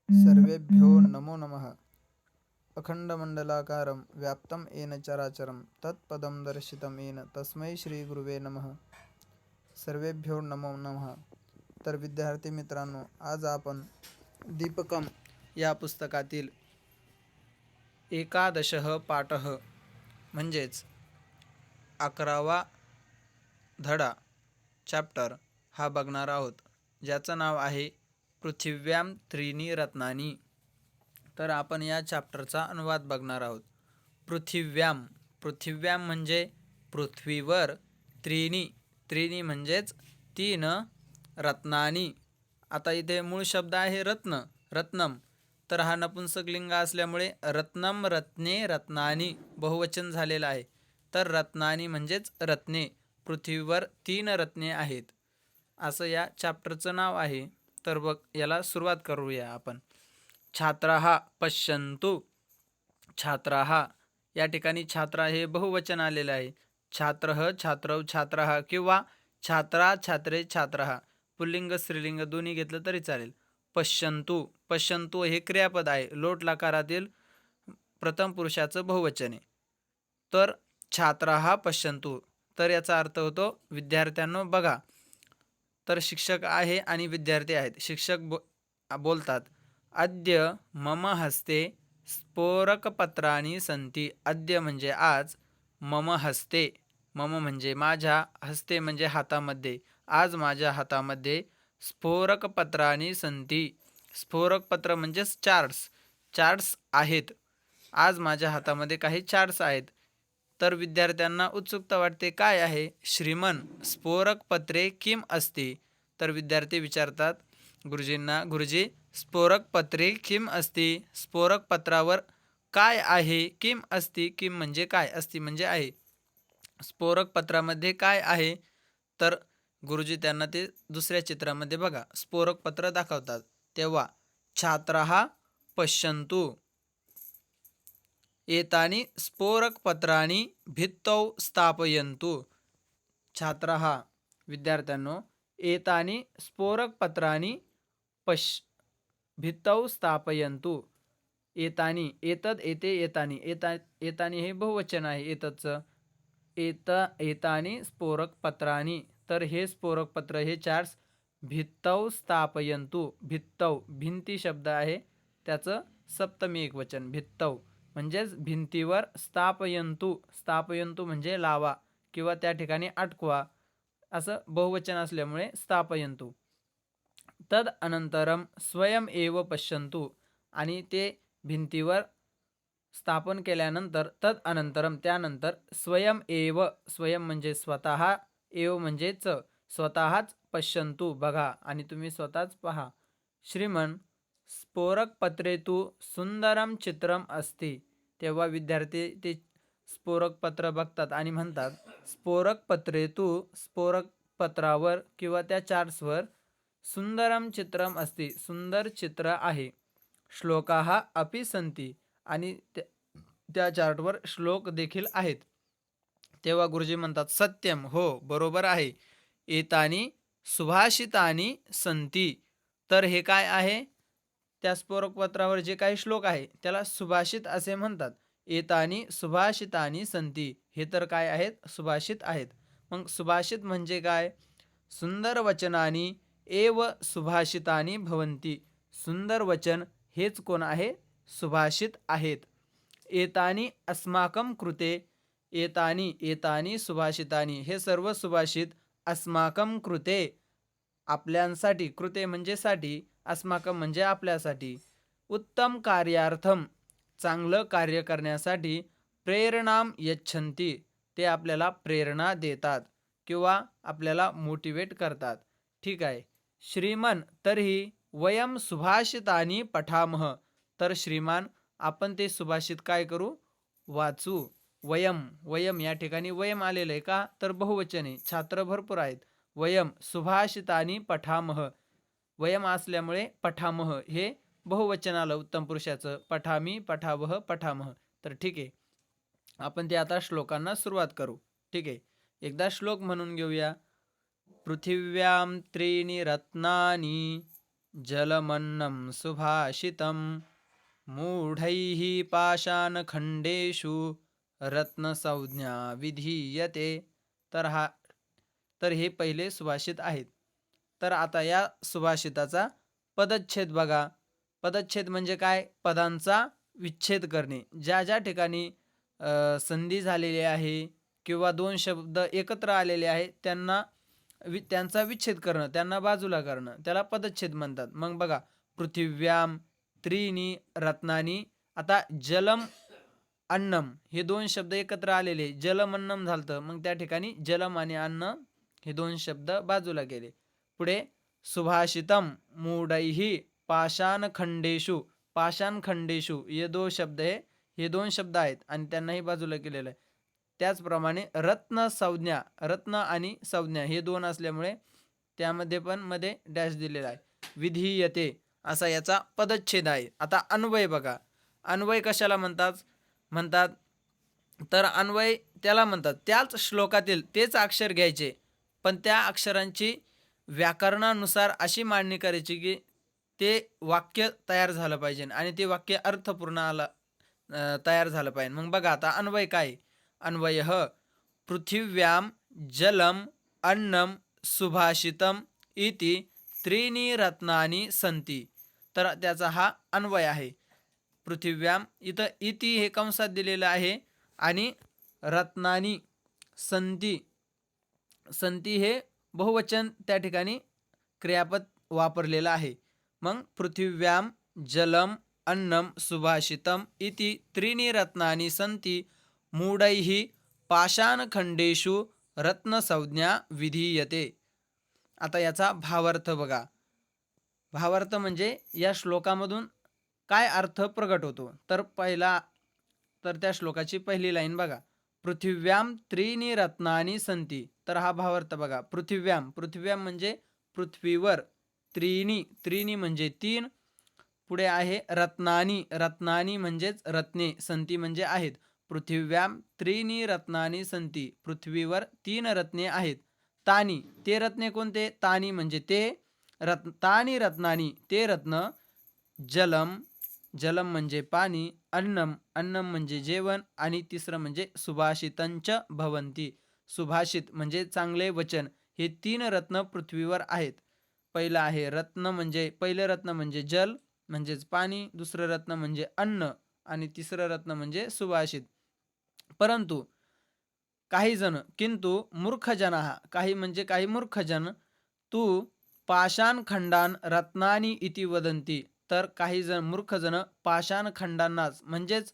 सर्वेभ्यो नमो नमः। अखंडमंडलाकारं व्याप्तं येन चराचरं तत्पदं दर्शितं येन तस्मै श्रीगुरुवे नमः। सर्वेभ्यो नमो नमः। तर विद्यार्थी मित्रांनो, आज आपण दीपकम या पुस्तकातील एकादशः पाठः म्हणजेच 11वा धडा चॅप्टर हा बघणार आहोत, ज्याचं नाव आहे पृथिव्याम त्रीणी रत्नानी। तर आपण या चॅप्टरचा अनुवाद बघणार आहोत। पृथिव्याम पृथिव्याम म्हणजे पृथ्वीवर, त्रीणी त्रीणी म्हणजेच तीन, रत्नानी। आता इथे मूळ शब्द आहे रत्न, रत्नम, तर हा नपुंसकलिंग असल्यामुळे रत्नम, रत्ने, रत्नानी बहुवचन झालेलं आहे। तर रत्नानी म्हणजेच रत्ने, पृथ्वीवर 3 रत्ने आहेत, असं या चॅप्टरचं नाव आहे। तर बघ, याला सुरुवात करूया आपण। छात्राः पश्यन्तु। छात्राः या ठिकाणी छात्रा हे बहुवचन आलेलं आहे। छात्रः, छात्रौ, छात्राः किंवा छात्रा, छात्रे, छात्राः, पुल्लिंग स्त्रीलिंग दोन्ही घेतलं तरी चालेल। पश्यन्तु पश्यन्तु हे क्रियापद आहे, लोट लकारातील प्रथम पुरुषाचं बहुवचन आहे। तर छात्राः पश्यन्तु, तर याचा अर्थ होतो विद्यार्थ्यांनो बघा। तर शिक्षक आहे आणि विद्यार्थी आहेत। शिक्षक बोलतात, अद्य मम हस्ते स्फोरकपत्राणि सन्ति। अद्य म्हणजे आज, मम हस्ते, मम म्हणजे माझ्या, हस्ते म्हणजे हातामध्ये, आज माझ्या हातामध्ये स्फोरकपत्राणि सन्ति। स्फोरकपत्र म्हणजेच चार्ट्स आहेत। आज माझ्या हातामध्ये काही चार्ट्स आहेत। तर विद्यार्थ्यांना उत्सुकता वाटते, काय आहे? श्रीमन स्फोरकपत्रे किम अस्ति? तर विद्यार्थी विचारतात गुरुजींना, गुरुजी स्फोरकपत्रे किम अस्ति? स्फोरकपत्रावर काय आहे? किम अस्ति, किम म्हणजे काय, अस्ति म्हणजे आहे। स्फोरकपत्रामध्ये काय आहे? तर गुरुजी त्यांना ते दुसऱ्या चित्रामध्ये बघा स्फोरकपत्र दाखवतात, तेव्हा छात्राः पश्यन्तु एतानि स्फोरकपत्राणि भित्तौ स्थापयन्तु। छात्राः विद्यार्थ्यांनो, एतानि स्फोरकपत्राणि भित्तौ स्थापयन्तु। एतानि, एतद, एते, एतानि, एतानि हे बहुवचन आहे एतदचं। एतानि स्फोरकपत्राणि, तर हे स्फोरकपत्र, हे चार्ट्स भित्तौ स्थापयन्तु। भित्तौ भिंती शब्द आहे, त्याचं सप्तमी एकवचन भित्तौ म्हणजेच भिंतीवर। स्थापयन्तु, स्थापयन्तु म्हणजे लावा किंवा त्या ठिकाणी अटकवा, असं बहुवचन असल्यामुळे स्थापयन्तु। तद अनंतरम स्वयं एव पश्यन्तु, आणि ते भिंतीवर स्थापन केल्यानंतर, तद अनंतरम त्यानंतर, स्वयं एव, स्वयं म्हणजे स्वतः, एव म्हणजेच स्वतःच, पश्यन्तु बघा, आणि तुम्ही स्वतःच पहा। श्रीमन स्फोरकपत्रे तु सुंदरम चित्रम अस्ति। तेव्हा विद्यार्थी ते स्फोरकपत्र बघतात आणि म्हणतात, स्फोरकपत्रे तु, स्फोरकपत्रावर किंवा त्या चार्ट्सवर, सुंदरम चित्रम अस्ति, सुंदर चित्र आहे। श्लोकाः अपि सन्ति, आणि त्या चार्टवर श्लोक देखील आहेत। तेव्हा गुरुजी म्हणतात, सत्यम, हो बरोबर आहे। एतानि सुभाषितानि सन्ति, तर हे काय आहे? त्या स्फोरकपत्रावर जे काही श्लोक आहे त्याला सुभाषित असे म्हणतात। एतानि सुभाषितानि सन्ति, हे तर काय आहेत? सुभाषित आहेत। मग सुभाषित म्हणजे काय? सुंदर वचनानि एव सुभाषितानि भवन्ति। सुंदर वचन हेच कोण आहे? सुभाषित आहेत। एतानि अस्माकं कृते, एतानि, एतानि सुभाषितानि, हे सर्व सुभाषित, अस्माकं कृते आपल्यांसाठी, कृते म्हणजे साठी, अस्माकं म्हणजे आपल्यासाठी, उत्तम कार्यार्थम चांगलं कार्य करण्यासाठी, प्रेरणाम यच्छन्ति ते आपल्याला प्रेरणा देतात किंवा आपल्याला मोटिवेट करतात। ठीक आहे। श्रीमन तर्हि वयम सुभाषितानि पठामः, तर श्रीमान आपण ते सुभाषित काय करू? वाचू। वयम, वयम या ठिकाणी वयम आलेलं आहे का? तर बहुवचन आहे, छात्र भरपूर आहेत। वयम सुभाषितानि पठामः, वयम असल्यामुळे पठामः हे बहुवचन आलं उत्तम पुरुषाचं, पठामी, पठावह, पठामः। तर ठीक आहे, आपण ते आता श्लोकांना सुरुवात करू। ठीक आहे, एकदा श्लोक म्हणून घेऊया। पृथिव्यां त्रीणि रत्नानि जलमन्नं सुभाषितं मूढैः पाषाणखण्डेषु रत्नसंज्ञा विधीयते. तर हे पहिले सुभाषित आहेत. तर आता या सुभाषिताचा पदच्छेद बघा. पदच्छेद म्हणजे काय? पदांचा विच्छेद करणे. ज्या ज्या ठिकाणी संधी झालेली आहे किंवा दोन शब्द एकत्र आलेले आहेत त्यांचा विच्छेद करणं, त्यांना बाजूला करणं, त्याला पदच्छेद म्हणतात. मग बघा, पृथिव्याम त्रीणी रत्नानी. आता जलम अन्नम हे दोन शब्द एकत्र आलेले, जलम अन्नम झालतं, मग त्या ठिकाणी जलम आणि अन्न हे दोन शब्द बाजूला गेले. पुढे सुभाषितम मूढैहि पाषाणखंडेषु. पाषाणखंडेषु हे दोन शब्द आहेत आणि त्यांनाही बाजूला केलेलं आहे. त्याचप्रमाणे रत्न संज्ञा, रत्न आणि संज्ञा हे दोन असल्यामुळे त्यामध्ये पण मध्ये डॅश दिलेला आहे. विधीयते असा याचा पदच्छेद आहे. आता अन्वय बघा. अन्वय कशाला म्हणतात तर अन्वय त्याला म्हणतात त्याच श्लोकातील तेच अक्षर घ्यायचे, पण त्या अक्षरांची व्याकरणानुसार अशी मांडणी करायची की ते वाक्य तयार झालं पाहिजे आणि ते वाक्य अर्थपूर्ण तयार झालं पाहिजे. मग बघा आता अन्वय काय? अन्वयः पृथिव्याम जलम अन्नम सुभाषितम इति त्रीणी रत्नानी संती. तर त्याचा हा अन्वय आहे. पृथिव्याम इथं इति हे कंसात दिलेलं आहे आणि रत्नानी संती, संती हे बहुवचन त्या ठिकाणी क्रियापद वापरलेलं आहे. मग पृथिव्याम जलम अन्नम सुभाषितम इति त्रीणी रत्नानी संती मूढैः पाषाणखंडेषु रत्नसंज्ञा विधीयते. आता याचा भावार्थ बघा. भावार्थ म्हणजे या श्लोकामधून काय अर्थ प्रगट होतो. तर त्या श्लोकाची पहिली लाईन बघा. पृथिव्याम त्रीणी रत्नानी संती. तर हा भावार्थ बघा. पृथिव्याम म्हणजे पृथ्वीवर, त्रीणी म्हणजे तीन, पुढे आहे रत्नानी म्हणजेच रत्ने, संती म्हणजे आहेत. पृथिव्याम त्रीणी रत्नानी संती. पृथ्वीवर तीन रत्ने आहेत. तानी ते रत्ने कोणते? तानी म्हणजे ते तानी रत्नानी ते रत्न. जलम म्हणजे पाणी. अन्नम म्हणजे जेवण आणि तिसरं म्हणजे सुभाषितंच भवंती. सुभाषित म्हणजे चांगले वचन. हे तीन रत्न पृथ्वीवर आहेत. पहिलं आहे पहिलं रत्न म्हणजे जल म्हणजेच पाणी, दुसरं रत्न म्हणजे अन्न आणि तिसरं रत्न म्हणजे सुभाषित. परंतु किंतु मूर्खजनाः, काही मूर्खजन तू पाषाणखंडान रत्नानी इति वदंती. तर काही मूर्खजन पाषाणखंडांनाच म्हणजेच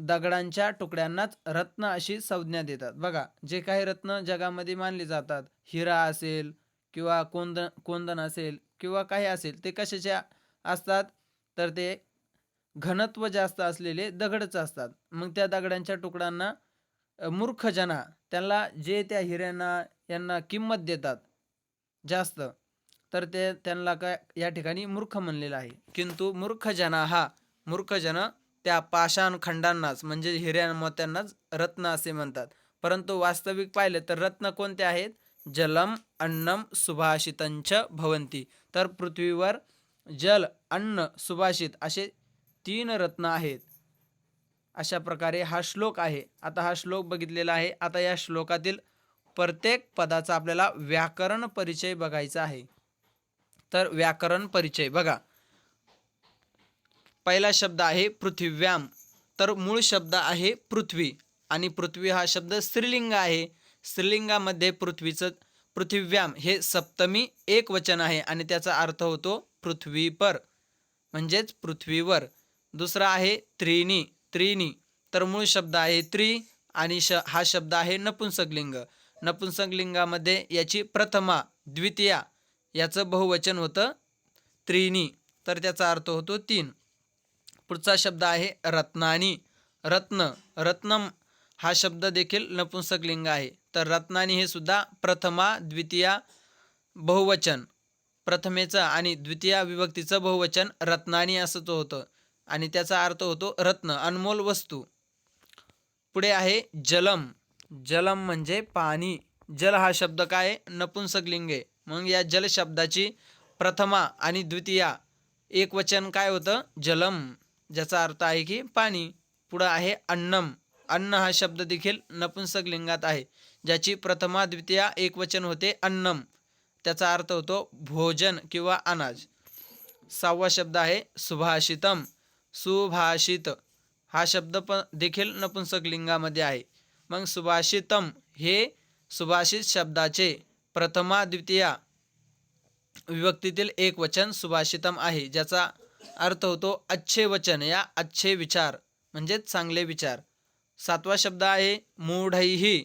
दगडांच्या तुकड्यांनाच रत्न अशी संज्ञा देतात. बघा, जे काही रत्न जगामध्ये मानले जातात, हिरा असेल किंवा कोंदण असेल किंवा काही असेल, ते कशाचे असतात? तर ते घनत्व जास्त असलेले दगडच असतात. मग त्या दगडांच्या तुकड्यांना मूर्खजना त्यांना जे त्या हिऱ्यांना यांना किंमत देतात जास्त, तर ते त्यांना काय या ठिकाणी मूर्ख म्हणलेलं आहे. किंतु मूर्खजन त्या पाषाणखंडांनाच म्हणजे हिऱ्या मोत्यांनाच रत्न असे म्हणतात. परंतु वास्तविक पाहिले तर रत्न कोणते आहेत? जलम अन्नम सुभाषितंच भवंती. तर पृथ्वीवर जल, अन्न, सुभाषित असे तीन रत्न आहेत. अशा प्रकारे हा श्लोक आहे. आता हा श्लोक बघितलेला आहे. आता या श्लोकातील प्रत्येक पदाचा आपल्याला व्याकरण परिचय बघायचा आहे. तर व्याकरण परिचय बघा. पहिला शब्द आहे पृथिव्याम. तर मूळ शब्द आहे पृथ्वी आणि पृथ्वी हा शब्द स्त्रीलिंग आहे. स्त्रीलिंगामध्ये पृथिव्याम हे सप्तमी एक वचन आहे आणि त्याचा अर्थ होतो पृथ्वीपर म्हणजेच पृथ्वीवर. दुसरा आहे त्रीणी. तर मूळ शब्द आहे त्रि आणि हा शब्द आहे नपुंसकलिंग. नपुंसकलिंगामध्ये याची प्रथमा, द्वितीया याचं बहुवचन होतं त्रीणी, तर त्याचा अर्थ होतो तीन. पुढचा शब्द आहे रत्नानी. रत्नम हा शब्द देखील नपुंसकलिंग आहे. तर रत्नानी हे सुद्धा प्रथमा, द्वितीया बहुवचन, प्रथमेचं आणि द्वितीया विभक्तीचं बहुवचन रत्नानी असंच होतं आणि त्याचा अर्थ होतो रत्न, अनमोल वस्तू. पुढे आहे जलम म्हणजे पाणी. जल हा शब्द काय? नपुंसकलिंग आहे. मग या जल शब्दाची प्रथमा आणि द्वितीया एकवचन काय होतं? जलम, ज्याचा अर्थ आहे की पाणी. पुढं आहे अन्नम. अन्न हा शब्द देखील नपुंसक लिंगात आहे, ज्याची प्रथमा द्वितीया एकवचन होते अन्नम, त्याचा अर्थ होतो भोजन किंवा अनाज. 6वा शब्द आहे सुभाषितम. सुभाषित हा शब्द पण देखील नपुंसक लिंगामध्ये आहे. मग सुभाषितम हे सुभाषित शब्दाचे प्रथमा द्वितीया विभक्तीतील एक वचन सुभाषितम आहे, ज्याचा अर्थ होतो अच्छे वचन या अच्छे विचार म्हणजेच चांगले विचार. 7वा शब्द आहे मूढैही.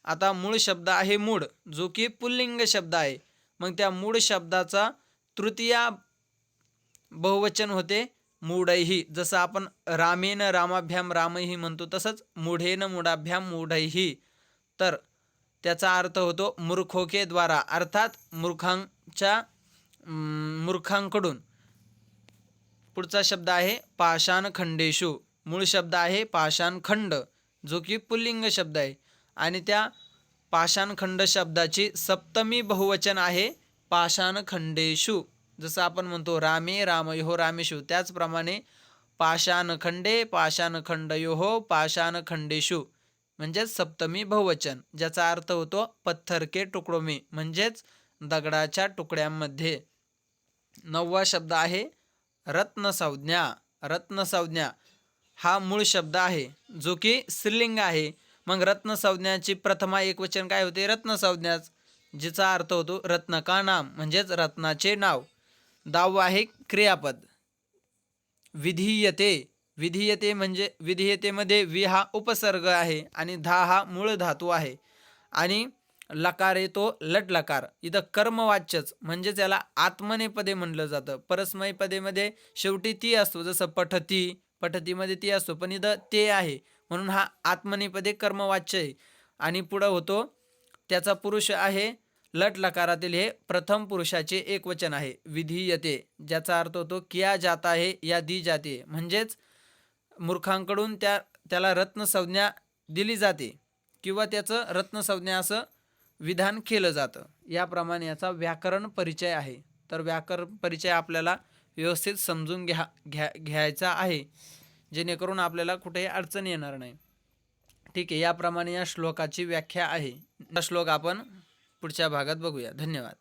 आता मूळ शब्द आहे मूढ, जो की पुल्लिंग शब्द आहे. मग त्या मूढ शब्दाचा तृतीया बहुवचन होते मूढैही. जसं आपण रामेन रामाभ्याम रामैही म्हणतो, तसंच मूढेन मूढाभ्याम मूढैही. तर त्याचा अर्थ होतो मूर्खोकेद्वारा, अर्थात मूर्खांकडून. पुढचा शब्द आहे पाषाणखंडेषु. मूळ शब्द आहे पाषाणखंड, जो की पुल्लिंग शब्द आहे. आणि त्या पाषाणखंड शब्दाची सप्तमी बहुवचन आहे पाषाणखंडेषु. जसं आपण म्हणतो रामे रामयोः रामेषु, त्याचप्रमाणे पाषाणखंडे पाषाणखंडयोः पाषाणखंडेषु म्हणजेच सप्तमी बहुवचन, ज्याचा अर्थ होतो पत्थर के टुकड़ों में म्हणजेच दगडाच्या तुकड्यांमध्ये. 9वा शब्द आहे रत्नसंज्ञा. रत्नसंज्ञा हा मूळ शब्द आहे, जो की स्त्रीलिंग आहे. मग रत्नसंज्ञाची प्रथमा एकवचन काय होते? रत्नसंज्ञाच, जिचा अर्थ होतो रत्न का नाम म्हणजेच रत्नाचे नाव. 10वा आहे क्रियापद विधीयते. विधीयते म्हणजे विधीयतेमध्ये वि हा उपसर्ग आहे आणि धा हा मूळ धातू आहे आणि लकार येतो लट लकार. इथं कर्मवाच्यच म्हणजे त्याला आत्मनेपदे म्हणलं जातं. परस्मैपदेमध्ये शेवटी ती असतो, जसं पठती, पठतीमध्ये ती असतो, पण इथं ते आहे म्हणून हा आत्मनेपदे कर्मवाच्य आहे. आणि पुढं होतो त्याचा पुरुष आहे लट लकारातील, हे प्रथम पुरुषाचे एक वचन आहे विधीयते, ज्याचा अर्थ होतो किया जाता है या दी जाते, म्हणजेच मूर्खांकडून त्याला रत्नसंज्ञा दिली जाते किंवा त्याचं रत्नसंज्ञा असं विधान केलं जातं. याप्रमाणे याचा व्याकरण परिचय आहे. तर व्याकरण परिचय आपल्याला व्यवस्थित समजून घ्यायचा आहे, जेणेकरून आपल्याला कुठेही अडचण येणार नाही. ठीक आहे, याप्रमाणे या श्लोकाची व्याख्या आहे. हा श्लोक आपण पुढच्या भागात बघूया. धन्यवाद.